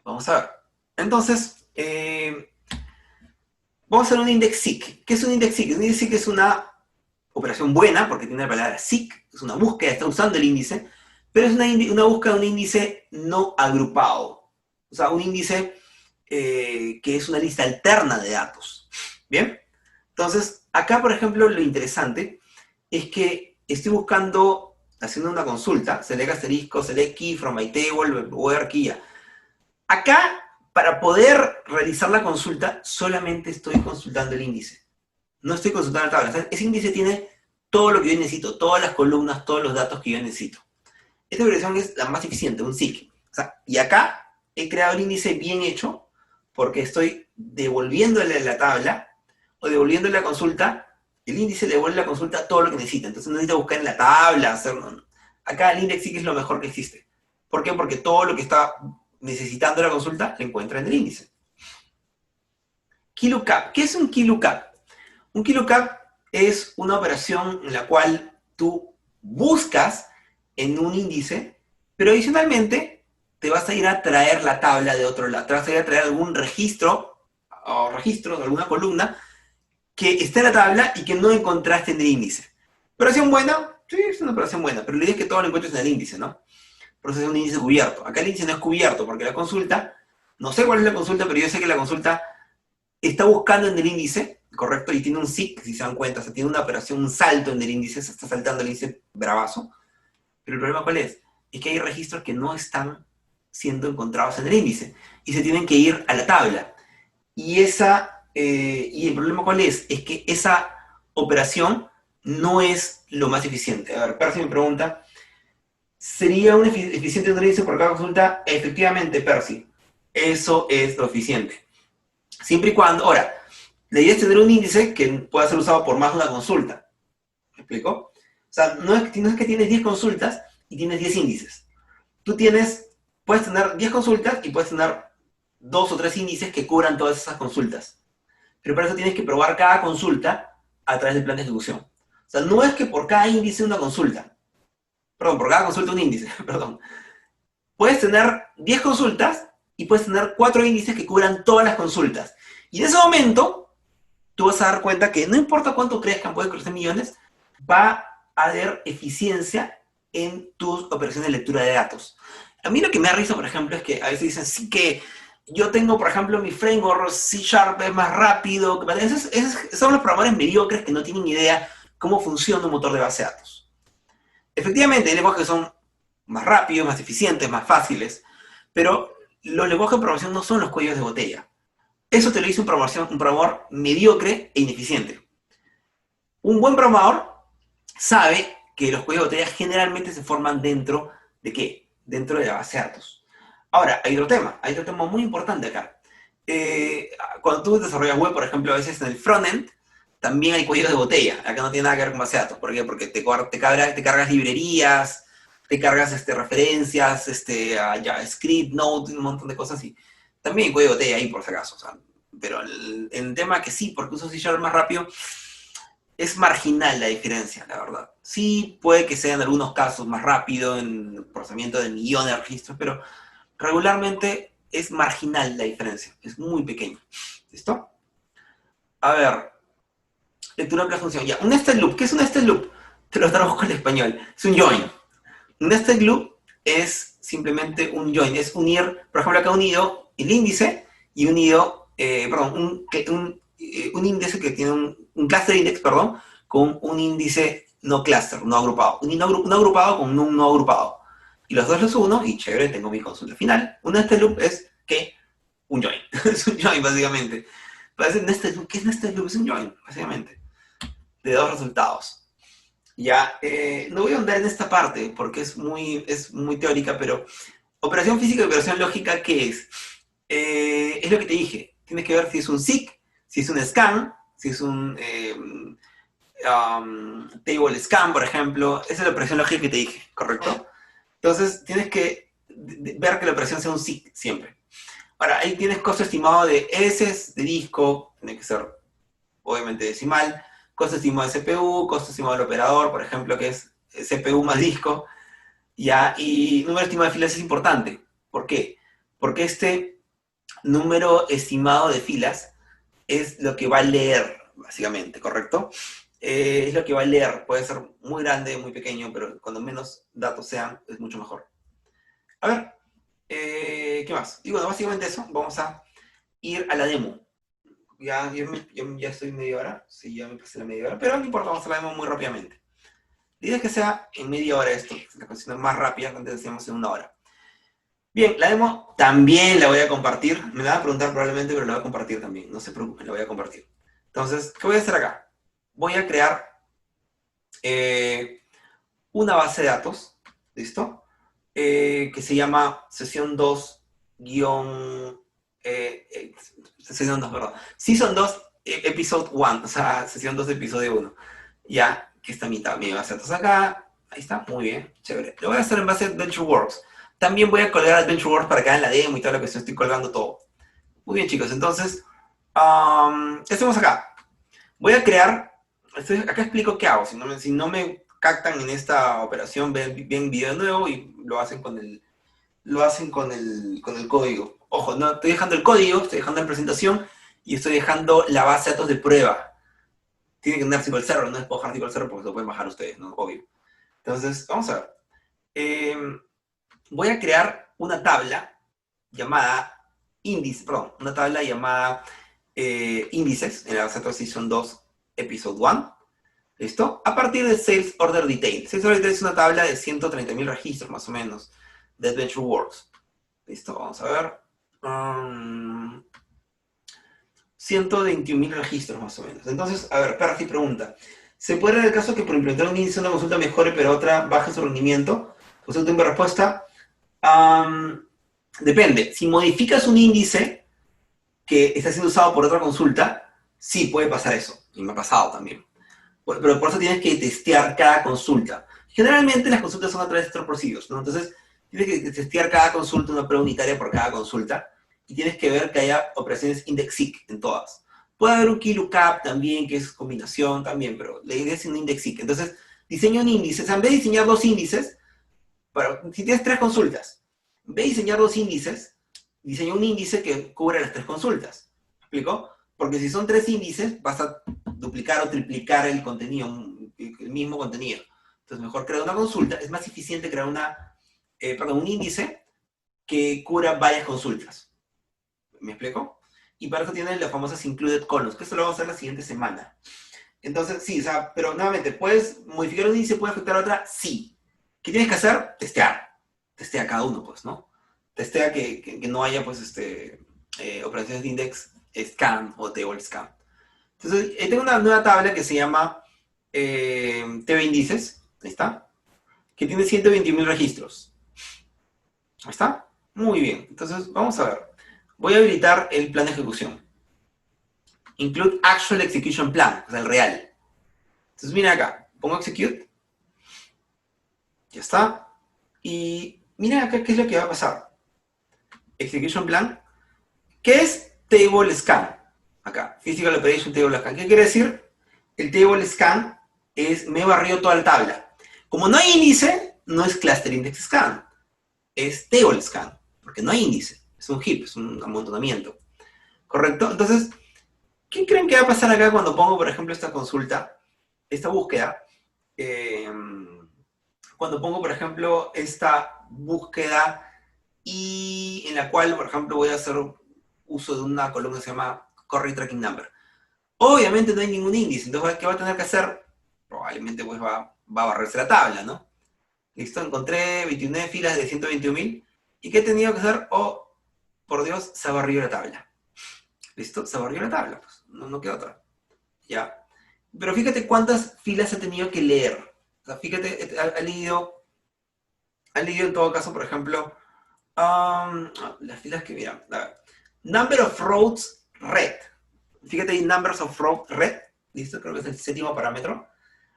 Vamos a ver. Entonces, vamos a hacer un index seek. ¿Qué es un index seek? Un index seek es una operación buena, porque tiene la palabra seek, es una búsqueda, está usando el índice, pero es una búsqueda de un índice no agrupado. O sea, un índice que es una lista alterna de datos. ¿Bien? Entonces, acá, por ejemplo, lo interesante es que estoy buscando, haciendo una consulta, select asterisco, select key from my table, where key. Acá, para poder realizar la consulta, solamente estoy consultando el índice. No estoy consultando la tabla. O sea, ese índice tiene todo lo que yo necesito, todas las columnas, todos los datos que yo necesito. Esta operación es la más eficiente, un seek. O sea, y acá he creado el índice bien hecho porque estoy devolviéndole la tabla o devolviéndole la consulta. El índice le devuelve la consulta todo lo que necesita. Entonces no necesita buscar en la tabla, hacerlo. Acá el index seek es lo mejor que existe. ¿Por qué? Porque todo lo que está necesitando la consulta lo encuentra en el índice. KeyLookup. ¿Qué es un KeyLookup? Un KeyLookup es una operación en la cual tú buscas en un índice, pero adicionalmente te vas a ir a traer la tabla de otro lado. Te vas a ir a traer algún registro o registros, alguna columna que está en la tabla y que no encontraste en el índice. ¿Operación buena? Sí, es una operación buena, pero la idea es que todo lo encuentres en el índice, ¿no? Por eso es un índice cubierto. Acá el índice no es cubierto porque la consulta, no sé cuál es la consulta, pero yo sé que la consulta está buscando en el índice, correcto, y tiene un seek, si se dan cuenta, o sea, tiene una operación, un salto en el índice, se está saltando el índice bravazo. Pero el problema ¿cuál es? Es que hay registros que no están siendo encontrados en el índice y se tienen que ir a la tabla. Y y el problema ¿cuál es? Es que esa operación no es lo más eficiente. A ver, Percy me pregunta, ¿sería un eficiente un índice por cada consulta? Efectivamente, Percy, eso es lo eficiente. Siempre y cuando, ahora, la idea es tener un índice que pueda ser usado por más de una consulta. ¿Me explico? O sea, no es que tienes 10 consultas y tienes 10 índices. Tú puedes tener 10 consultas y puedes tener 2 o 3 índices que cubran todas esas consultas. Pero para eso tienes que probar cada consulta a través del plan de ejecución. O sea, no es que por cada índice una consulta. Perdón, por cada consulta un índice, perdón. Puedes tener 10 consultas y puedes tener 4 índices que cubran todas las consultas. Y en ese momento, tú vas a dar cuenta que no importa cuánto crezcan, pueden crecer millones, va a haber eficiencia en tus operaciones de lectura de datos. A mí lo que me da risa, por ejemplo, es que a veces dicen, sí que yo tengo, por ejemplo, mi framework C# es más rápido. Son los programadores mediocres que no tienen idea cómo funciona un motor de base de datos. Efectivamente, hay lenguajes que son más rápidos, más eficientes, más fáciles, pero los lenguajes de programación no son los cuellos de botella. Eso te lo dice un programador mediocre e ineficiente. Un buen programador sabe que los cuellos de botella generalmente se forman dentro de ¿qué? Dentro de la base de datos. Ahora, hay otro tema muy importante acá. Cuando tú desarrollas web, por ejemplo, a veces en el frontend, también hay cuellos de botella. Acá no tiene nada que ver con base de datos. ¿Por qué? Porque te cargas librerías, te cargas referencias, JavaScript, Node, un montón de cosas así. También hay cuello de botella ahí, por si acaso. O sea, pero el tema que sí, porque uso C# más rápido, es marginal la diferencia, la verdad. Sí puede que sea en algunos casos más rápido en el procesamiento de millones de registros, pero regularmente es marginal la diferencia, es muy pequeño. ¿Listo? A ver, lectura de la función. Ya, un nested loop. ¿Qué es un nested loop? Te lo traduzco al español. Es un join. Un nested loop es simplemente un join, es unir, por ejemplo, acá unido el índice y unido, un índice que tiene un cluster index, perdón, con un índice no cluster, no agrupado. Un no agrupado con un no agrupado. Y los dos los uno y chévere, tengo mi consulta final. Un nested loop es, ¿qué? Un join. Es un join, básicamente. ¿Qué es nested loop? Es un join, básicamente. De dos resultados. Ya, no voy a ahondar en esta parte porque es muy teórica, pero operación física y operación lógica, ¿qué es? Es lo que te dije. Tienes que ver si es un seek, si es un scan, si es un table scan, por ejemplo. Esa es la operación lógica que te dije, ¿correcto? Entonces, tienes que ver que la operación sea un SIC siempre. Ahora, ahí tienes costo estimado de S de disco, tiene que ser obviamente decimal, costo estimado de CPU, costo estimado del operador, por ejemplo, que es CPU más disco, ya, y número estimado de filas es importante. ¿Por qué? Porque este número estimado de filas es lo que va a leer, básicamente, ¿correcto? Es lo que va a leer, puede ser muy grande, muy pequeño, pero cuando menos datos sean, es mucho mejor. A ver, ¿qué más? Y bueno, básicamente eso, vamos a ir a la demo. Ya estoy media hora, sí, ya me pasé la media hora, pero no importa, vamos a la demo muy rápidamente. La idea es que sea en media hora esto, la cuestión es más rápida, que antes decíamos en una hora. Bien, la demo también la voy a compartir, me la van a preguntar probablemente, pero la voy a compartir también, no se preocupen, la voy a compartir. Entonces, ¿qué voy a hacer acá? Voy a crear una base de datos, ¿listo? Que se llama sesión 2 sesión 2, perdón. Season 2, episode 1, o sea, sesión 2, episodio 1. Ya, que está mi base de datos acá. Ahí está, muy bien, chévere. Lo voy a hacer en base a AdventureWorks. También voy a colgar AdventureWorks para que hagan la demo y toda la cuestión, estoy colgando todo. Muy bien, chicos, entonces, ¿qué hacemos acá? Voy a crear, acá explico qué hago, si no me captan en esta operación, ven video de nuevo y lo hacen con el código. Ojo, no estoy dejando el código, estoy dejando la presentación y estoy dejando la base de datos de prueba. Tiene que tener SQL Server, no es puedo dejar SQL Server porque lo pueden bajar ustedes, ¿no? Obvio. Entonces, vamos a ver. Voy a crear una tabla llamada índice, perdón, una tabla llamada índices en la base de datos Season 2, Episode 1. ¿Listo? A partir de Sales Order Detail. Sales Order Detail es una tabla de 130.000 registros, más o menos, de AdventureWorks. ¿Listo? Vamos a ver. 121.000 registros, más o menos. Entonces, a ver, Percy pregunta. ¿Se puede dar el caso que por implementar un índice una consulta mejore, pero otra baje su rendimiento? Pues última respuesta. Depende. Si modificas un índice que está siendo usado por otra consulta, sí puede pasar eso. Y me ha pasado también. Pero por eso tienes que testear cada consulta. Generalmente las consultas son a través de estos procedimientos, ¿no? Entonces, tienes que testear cada consulta, una prueba unitaria por cada consulta, y tienes que ver que haya operaciones index-seek en todas. Puede haber un keylookup también, que es combinación también, pero la idea es un index-seek. Entonces, diseña un índice. O sea, en vez de diseñar dos índices, si tienes tres consultas, en vez de diseñar dos índices, diseña un índice que cubra las tres consultas. ¿Me explico? Porque si son tres índices, vas a duplicar o triplicar el contenido, el mismo contenido. Entonces, mejor crear una consulta. Es más eficiente crear un índice que cubra varias consultas. ¿Me explico? Y para eso tienen las famosas included columns, que eso lo vamos a hacer la siguiente semana. Entonces, sí, o sea, pero nuevamente, ¿puedes modificar un índice? ¿Puede afectar a otra? Sí. ¿Qué tienes que hacer? Testear. Testea cada uno, pues, ¿no? Testea que no haya, pues, operaciones de index scan o table scan. Entonces, tengo una nueva tabla que se llama TV Índices, ahí está, que tiene 121.000 registros. Ahí está. Muy bien. Entonces, vamos a ver. Voy a habilitar el plan de ejecución. Include Actual Execution Plan, o sea, el real. Entonces, mira acá. Pongo Execute. Ya está. Y mira acá qué es lo que va a pasar. Execution Plan. ¿Qué es Table Scan? Acá. Physical Operation Table Scan. ¿Qué quiere decir? El Table Scan es me barrió toda la tabla. Como no hay índice, no es Cluster Index Scan. Es Table Scan. Porque no hay índice. Es un heap, es un amontonamiento. ¿Correcto? Entonces, ¿qué creen que va a pasar acá cuando pongo, por ejemplo, esta consulta, esta búsqueda? Cuando pongo, por ejemplo, esta búsqueda y en la cual, por ejemplo, voy a hacer uso de una columna que se llama Correct Tracking Number. Obviamente no hay ningún índice, entonces, ¿qué va a tener que hacer? Probablemente pues va a barrerse la tabla, ¿no? Listo, encontré 21 filas de 121.000. ¿Y qué he tenido que hacer? Oh, por Dios, se ha barrido la tabla. ¿Listo? Se barrió la tabla, pues. No queda otra. Ya. Pero fíjate cuántas filas ha tenido que leer. O sea, fíjate, ha leído en todo caso, por ejemplo, las filas que, mira, number of rows read. Fíjate ahí, numbers of rows read. ¿Listo? Creo que es el séptimo parámetro.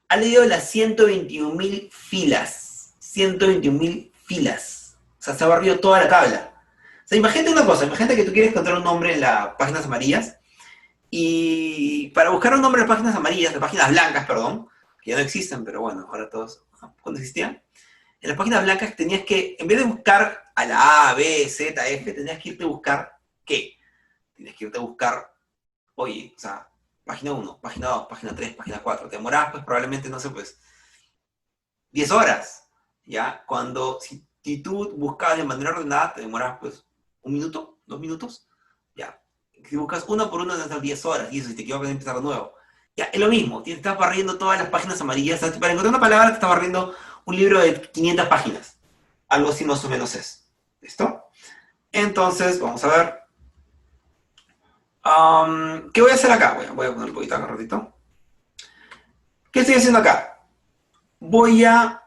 ha leído las 121.000 filas. 121.000 filas. O sea, se ha barrido toda la tabla. O sea, imagínate una cosa, imagínate que tú quieres encontrar un nombre en las páginas amarillas y para buscar un nombre en páginas amarillas, en páginas blancas, perdón, que ya no existen, pero bueno, ahora todos, cuando existían, en las páginas blancas tenías que, en vez de buscar a la A, B, Z, F, tenías que irte a buscar ¿qué? Tenías que irte a buscar, oye, o sea, página 1, página 2, página 3, página 4. Te demorabas, pues probablemente, no sé, pues, 10 horas, ¿ya? Cuando, si tú buscabas de manera ordenada, te demorabas, pues, 1 minuto, 2 minutos, ¿ya? Si buscas uno por uno, te vas 10 horas, y eso, si te equivocas, empezar de nuevo. Ya, es lo mismo, te estás barriendo todas las páginas amarillas. O sea, para encontrar una palabra, te estás barriendo un libro de 500 páginas. Algo así más o menos es. ¿Listo? Entonces, vamos a ver. ¿Qué voy a hacer acá? Voy a poner un poquito acá un ratito. ¿Qué estoy haciendo acá? Voy a...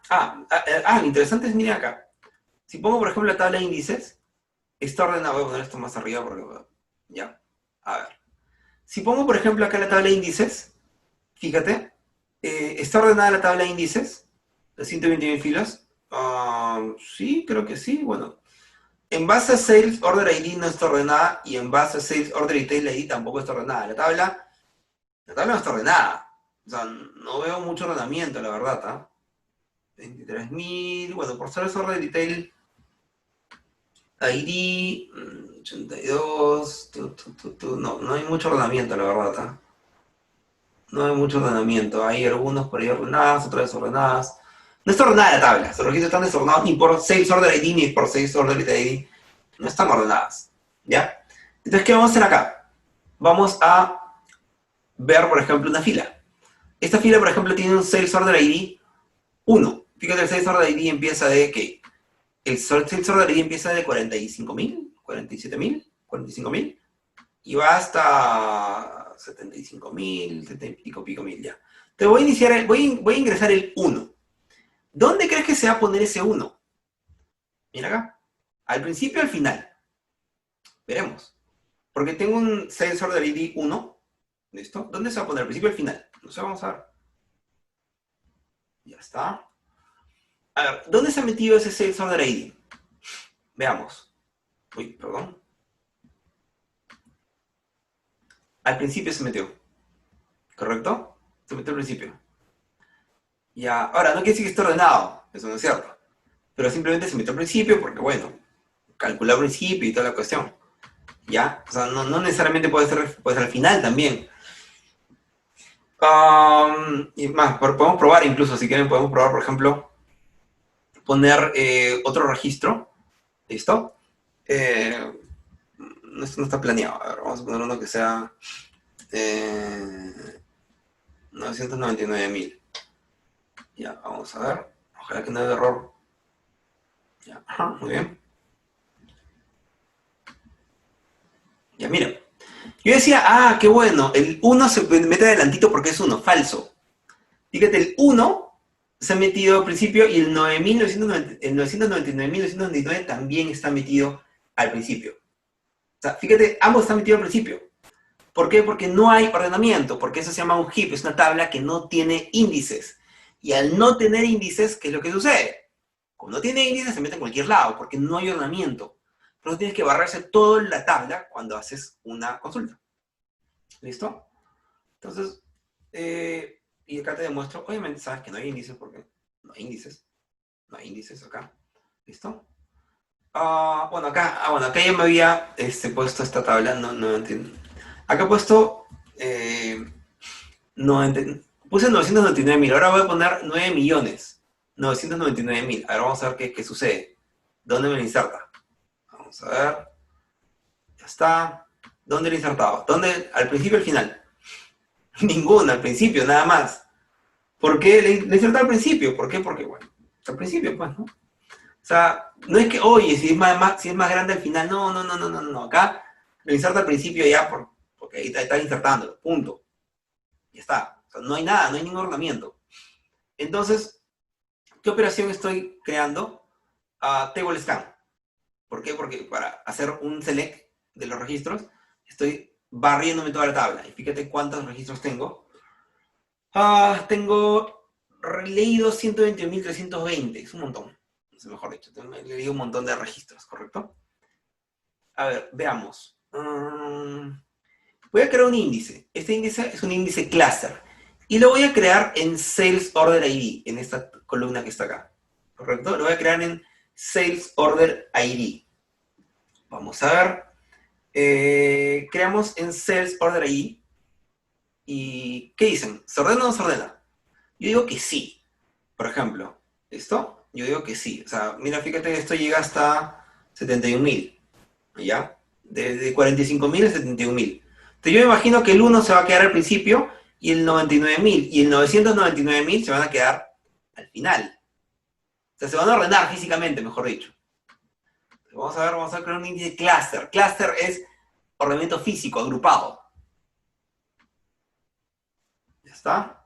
lo interesante es, miren acá. Si pongo, por ejemplo, la tabla de índices, está ordenada. Voy a poner esto más arriba porque... Ya. A ver. Si pongo, por ejemplo, acá la tabla de índices, fíjate, está ordenada la tabla de índices, las 121 filas. Sí, creo que sí. Bueno, en base a Sales Order ID no está ordenada y en base a Sales Order Retail ID tampoco está ordenada. La tabla no está ordenada. O sea, no veo mucho ordenamiento, la verdad. 23.000, bueno, por Sales Order Retail ID, 82, no hay mucho ordenamiento, la verdad. No hay mucho ordenamiento. Hay algunos por ahí ordenadas, otras desordenadas. No está ordenada la tabla. Los registros están desordenados ni por Sales Order ID ni por Sales Order ID. No están ordenadas. ¿Ya? Entonces, ¿qué vamos a hacer acá? Vamos a ver, por ejemplo, una fila. Esta fila, por ejemplo, tiene un Sales Order ID 1. Fíjate, el Sales Order ID empieza de ¿qué? El Sales Order ID empieza de 45.000, 47.000, 45.000 y va hasta 75.000, 70 y pico mil ya. Te voy a iniciar, voy a ingresar el 1. ¿Dónde crees que se va a poner ese 1? Mira acá. ¿Al principio o al final? Veremos. Porque tengo un Sales Order ID 1. ¿Listo? ¿Dónde se va a poner? ¿Al principio o al final? No sé, vamos a ver. Ya está. A ver, ¿dónde se ha metido ese Sales Order ID? Veamos. Uy, perdón. Al principio se metió. ¿Correcto? Se metió al principio. Ya, ahora, no quiere decir que esté ordenado. Eso no es cierto. Pero simplemente se metió al principio porque, bueno, calculó al principio y toda la cuestión. ¿Ya? O sea, no necesariamente puede ser al final también. Y más, podemos probar incluso, si quieren, podemos probar, por ejemplo, poner otro registro. ¿Listo? Esto no está planeado. A ver, vamos a poner uno que sea 999.000. Ya, vamos a ver. Ojalá que no haya error. Ya, muy bien. Ya, mira. Yo decía, qué bueno, el 1 se mete adelantito porque es 1, falso. Fíjate, el 1 se ha metido al principio y el 999.999 también está metido al principio. O sea, fíjate, ambos están metidos al principio. ¿Por qué? Porque no hay ordenamiento, porque eso se llama un heap, es una tabla que no tiene índices. Y al no tener índices, ¿qué es lo que sucede? Como no tiene índices, se mete en cualquier lado, porque no hay ordenamiento. Entonces tienes que barrerse toda la tabla cuando haces una consulta. ¿Listo? Entonces, y acá te demuestro, obviamente sabes que no hay índices, porque no hay índices acá. ¿Listo? Bueno, acá ya me había puesto esta tabla, no entiendo. Acá he puesto, puse 999.000, ahora voy a poner 9.999.000. A ver, vamos a ver qué sucede. ¿Dónde me lo inserta? Vamos a ver. Ya está. ¿Dónde lo he insertado? ¿Dónde? ¿Al principio o al final? Ninguno, al principio, nada más. ¿Por qué le inserté al principio? ¿Por qué? Porque, bueno, al principio, pues, ¿no? O sea, no es que, oye, si es más grande al final, no. Acá lo inserta al principio ya porque ahí está insertando, punto. Ya está. O sea, no hay nada, no hay ningún ordenamiento. Entonces, ¿qué operación estoy creando? Table scan. ¿Por qué? Porque para hacer un select de los registros, estoy barriéndome toda la tabla. Y fíjate cuántos registros tengo. Tengo leído 121.320, es un montón, mejor dicho, he leído un montón de registros, ¿correcto? A ver, veamos. Voy a crear un índice. Este índice es un índice cluster. Y lo voy a crear en Sales Order ID, en esta columna que está acá. ¿Correcto? Lo voy a crear en Sales Order ID. Vamos a ver. Creamos en Sales Order ID. ¿Y qué dicen? ¿Se ordena o no se ordena? Yo digo que sí. Por ejemplo, ¿esto? Yo digo que sí. O sea, mira, fíjate, esto llega hasta 71.000. ¿Ya? De 45.000 a 71.000. Entonces yo me imagino que el 1 se va a quedar al principio y el 99.000 y el 999.000 se van a quedar al final. O sea, se van a ordenar físicamente, mejor dicho. Entonces vamos a crear un índice cluster. Cluster es ordenamiento físico, agrupado. Ya está.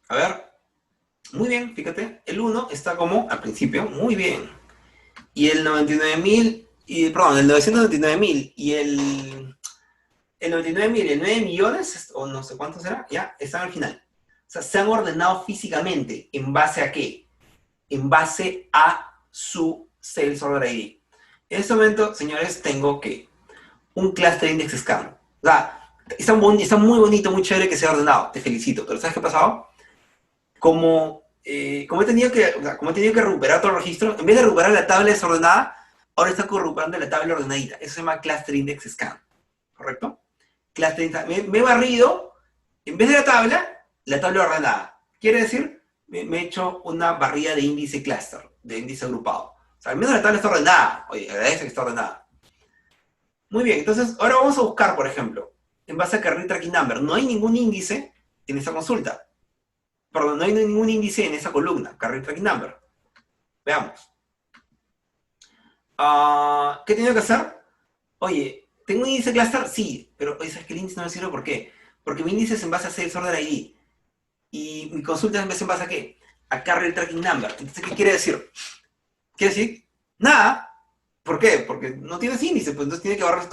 A ver. Muy bien, fíjate. El 1 está como al principio. Muy bien. Y el 99.000, perdón, el 999.000 y el 99.000 y el 9 millones, o no sé cuánto será, ya, están al final. O sea, se han ordenado físicamente. ¿En base a qué? En base a su Sales Order ID. En este momento, señores, tengo que un Cluster Index Scan. O sea, está muy bonito, muy chévere que sea ordenado. Te felicito. Pero ¿sabes qué ha pasado? Como he tenido que recuperar todo el registro, en vez de recuperar la tabla desordenada, ahora está recuperando la tabla ordenadita. Eso se llama Cluster Index Scan. ¿Correcto? Me he barrido, en vez de la tabla ordenada. Quiere decir, me he hecho una barrida de índice cluster, de índice agrupado. O sea, al menos la tabla está ordenada. Oye, agradece que está ordenada. Muy bien, entonces ahora vamos a buscar, por ejemplo, en base a Carry Tracking Number. No hay ningún índice en esa consulta. Perdón, no hay ningún índice en esa columna, Carry Tracking Number. Veamos. ¿Qué tengo que hacer? Oye, ¿tengo un índice cluster? Sí, pero oye, ¿sabes que el índice no me sirve? ¿Por qué? Porque mi índice es en base a Sales Order ID. Y mi consulta es en base a ¿qué? A Carry Tracking Number. Entonces, ¿qué quiere decir? Quiere decir, nada. ¿Por qué? Porque no tienes índice, pues entonces tiene que barrarse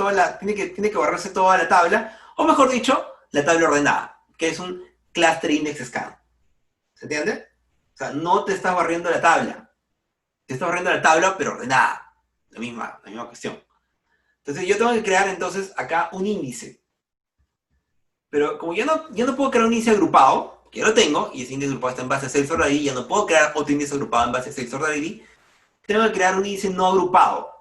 toda la tabla, o mejor dicho, la tabla ordenada, que es un Cluster Index Scan. ¿Se entiende? O sea, no te estás barriendo la tabla. Te estás barriendo la tabla, pero ordenada. La misma cuestión. Entonces yo tengo que crear entonces acá un índice. Pero como yo no puedo crear un índice agrupado, que ya lo tengo, y ese índice agrupado está en base a Sales Order ID, ya no puedo crear otro índice agrupado en base a Sales Order ID, tengo que crear un índice no agrupado.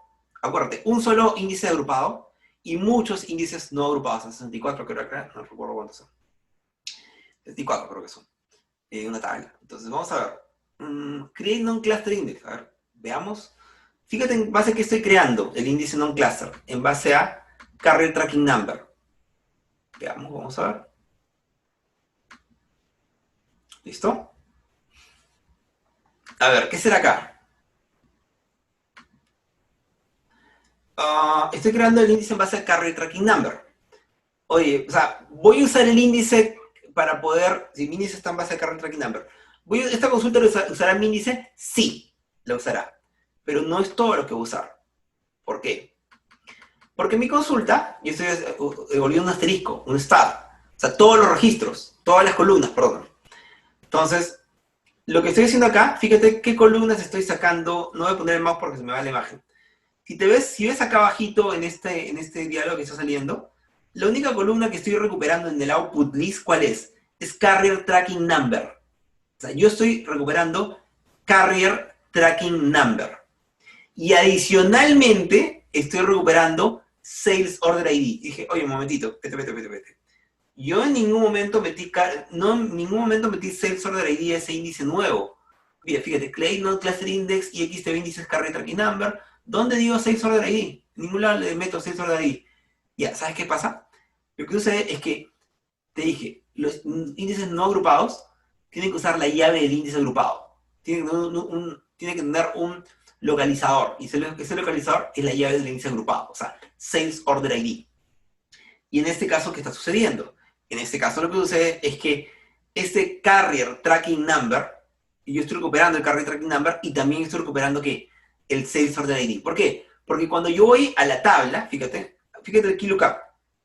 Acuérdate, un solo índice agrupado y muchos índices no agrupados. 64 creo que no recuerdo cuántos son. 64 creo que son. Una tabla. Entonces vamos a ver. Create non-cluster index. A ver, veamos. Fíjate en base a qué estoy creando el índice non-cluster. En base a Carrier Tracking Number. Veamos, vamos a ver. ¿Listo? A ver, ¿qué será acá? Estoy creando el índice en base a Carrier Tracking Number. Oye, o sea, voy a usar el índice para poder, si mi índice está en base a Carrier Tracking Number, ¿esta consulta usará mi índice? Sí, la usará. Pero no es todo lo que voy a usar. ¿Por qué? Porque mi consulta, yo estoy volviendo un asterisco, un star. O sea, todos los registros, todas las columnas, perdón. Entonces, lo que estoy haciendo acá, fíjate qué columnas estoy sacando. No voy a poner el mouse porque se me va la imagen. Si ves acá abajito en este diálogo que está saliendo, la única columna que estoy recuperando en el output list, ¿cuál es? Es Carrier Tracking Number. O sea, yo estoy recuperando Carrier Tracking Number. Y adicionalmente, estoy recuperando Sales Order ID. Y dije, oye, un momentito, vete. Yo en ningún momento metí Sales Order ID a ese índice nuevo. Mira, fíjate, Clay Non-Cluster Index y XTB índices Carrier Tracking Number. ¿Dónde digo Sales Order ID? En ningún lado le meto Sales Order ID. Ya, ¿sabes qué pasa? Lo que sucede es que, te dije, los índices no agrupados tienen que usar la llave del índice agrupado. Tienen que tener un localizador. Y ese localizador es la llave del índice agrupado. O sea, Sales Order ID. Y en este caso, ¿qué está sucediendo? En este caso lo que sucede es que este Carrier Tracking Number, y yo estoy recuperando el Carrier Tracking Number y también estoy recuperando ¿qué? El Sales Order ID. ¿Por qué? Porque cuando yo voy a la tabla, fíjate el KeyLookup.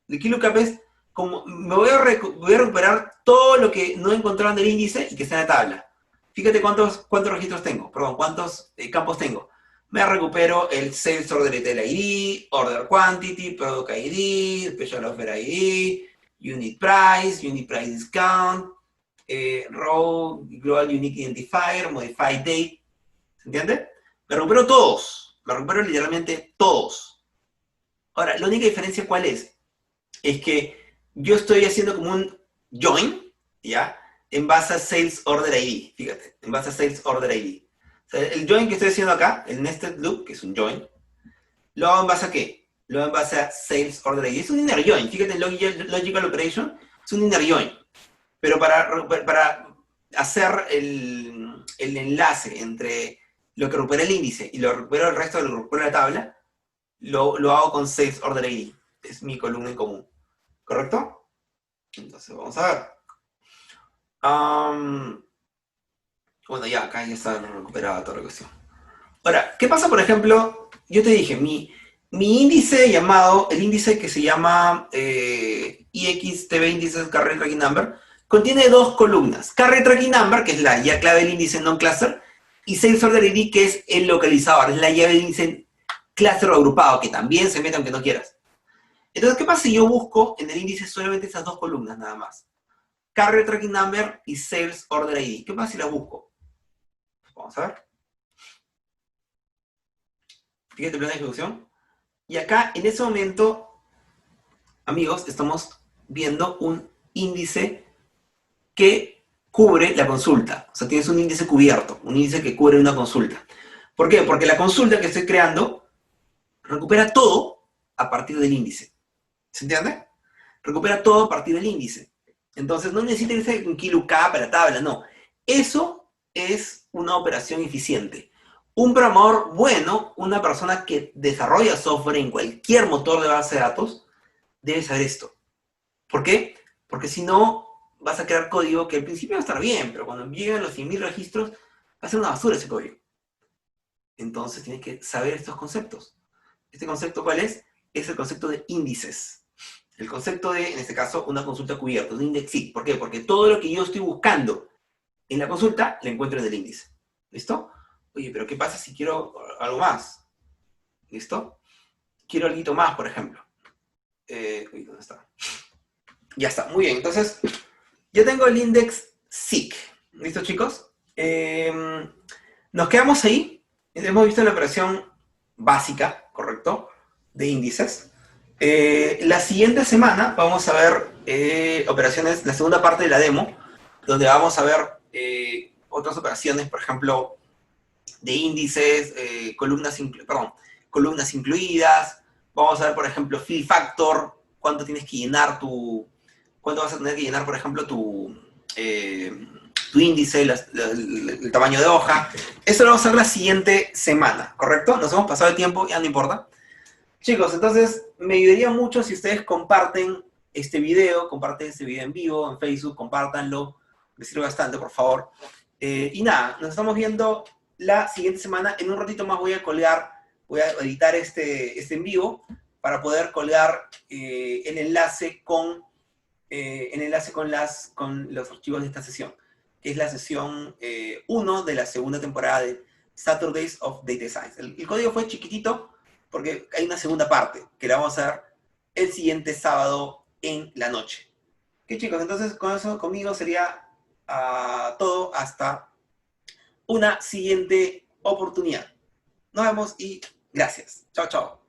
El KeyLookup es como me voy a recuperar todo lo que no he encontrado en el índice y que está en la tabla. Fíjate cuántos registros tengo, perdón, cuántos campos tengo. Me recupero el Sales Order Detail ID, Order Quantity, Product ID, Special Offer ID, Unit Price Discount, Row, Global Unique Identifier, Modified Date. ¿Se entiende? Me recupero todos. Me recupero literalmente todos. Ahora, la única diferencia ¿cuál es? Es que yo estoy haciendo como un join, ¿ya? En base a Sales Order ID. Fíjate, en base a Sales Order ID. O sea, el join que estoy haciendo acá, el Nested Loop, que es un join, ¿lo hago en base a qué? Lo hago en base a Sales Order ID. Es un inner join. Fíjate, en Logical Operation es un inner join. Pero para hacer el enlace entre lo que recupera el índice y lo que recupera el resto de lo que recupera la tabla, lo hago con Sales Order ID. Es mi columna en común. ¿Correcto? Entonces vamos a ver. Bueno, ya acá ya está recuperada toda la cuestión. Ahora, ¿qué pasa, por ejemplo? Yo te dije, mi índice llamado, el índice que se llama IXTB Indices Carrier Tracking Number, contiene dos columnas. Carrier Tracking Number, que es la llave clave del índice non-cluster, y Sales Order ID, que es el localizador, es la llave del índice cluster o agrupado, que también se mete aunque no quieras. Entonces, ¿qué pasa si yo busco en el índice solamente esas dos columnas nada más? Carrier Tracking Number y Sales Order ID. ¿Qué pasa si las busco? Vamos a ver. Fíjate el plan de ejecución. Y acá, en ese momento, amigos, estamos viendo un índice que cubre la consulta. O sea, tienes un índice cubierto, un índice que cubre una consulta. ¿Por qué? Porque la consulta que estoy creando recupera todo a partir del índice. ¿Se entiende? Recupera todo a partir del índice. Entonces, no necesita irse un KLOOKUP para la tabla, no. Eso es una operación eficiente. Un programador bueno, una persona que desarrolla software en cualquier motor de base de datos, debe saber esto. ¿Por qué? Porque si no, vas a crear código que al principio va a estar bien, pero cuando lleguen los 100.000 registros, va a ser una basura ese código. Entonces tienes que saber estos conceptos. ¿Este concepto cuál es? Es el concepto de índices. El concepto de, en este caso, una consulta cubierta, un index. ¿Por qué? Porque todo lo que yo estoy buscando en la consulta, lo encuentro en el índice. ¿Listo? Oye, pero ¿qué pasa si quiero algo más? ¿Listo? Quiero algo más, por ejemplo. Uy, ¿dónde está? Ya está, muy bien. Entonces, yo tengo el index SIC. ¿Listo, chicos? Nos quedamos ahí. Hemos visto la operación básica, ¿correcto? De índices. La siguiente semana vamos a ver operaciones, la segunda parte de la demo, donde vamos a ver otras operaciones, por ejemplo, de índices, columnas incluidas. Vamos a ver, por ejemplo, fill factor, cuánto tienes que llenar cuánto vas a tener que llenar, por ejemplo, tu índice, el tamaño de hoja. Eso lo vamos a ver la siguiente semana, ¿correcto? Nos hemos pasado el tiempo, ya no importa. Chicos, entonces me ayudaría mucho si ustedes comparten este video en vivo, en Facebook, compártanlo, me sirve bastante, por favor. Y nada, nos estamos viendo la siguiente semana. En un ratito más voy a editar este en vivo para poder colgar el enlace con los archivos de esta sesión, que es la sesión 1 de la segunda temporada de Saturdays of Data Science. El código fue chiquitito porque hay una segunda parte que la vamos a ver el siguiente sábado en la noche. ¿Qué, chicos? Entonces, con eso conmigo sería todo hasta una siguiente oportunidad. Nos vemos y gracias. Chao, chao.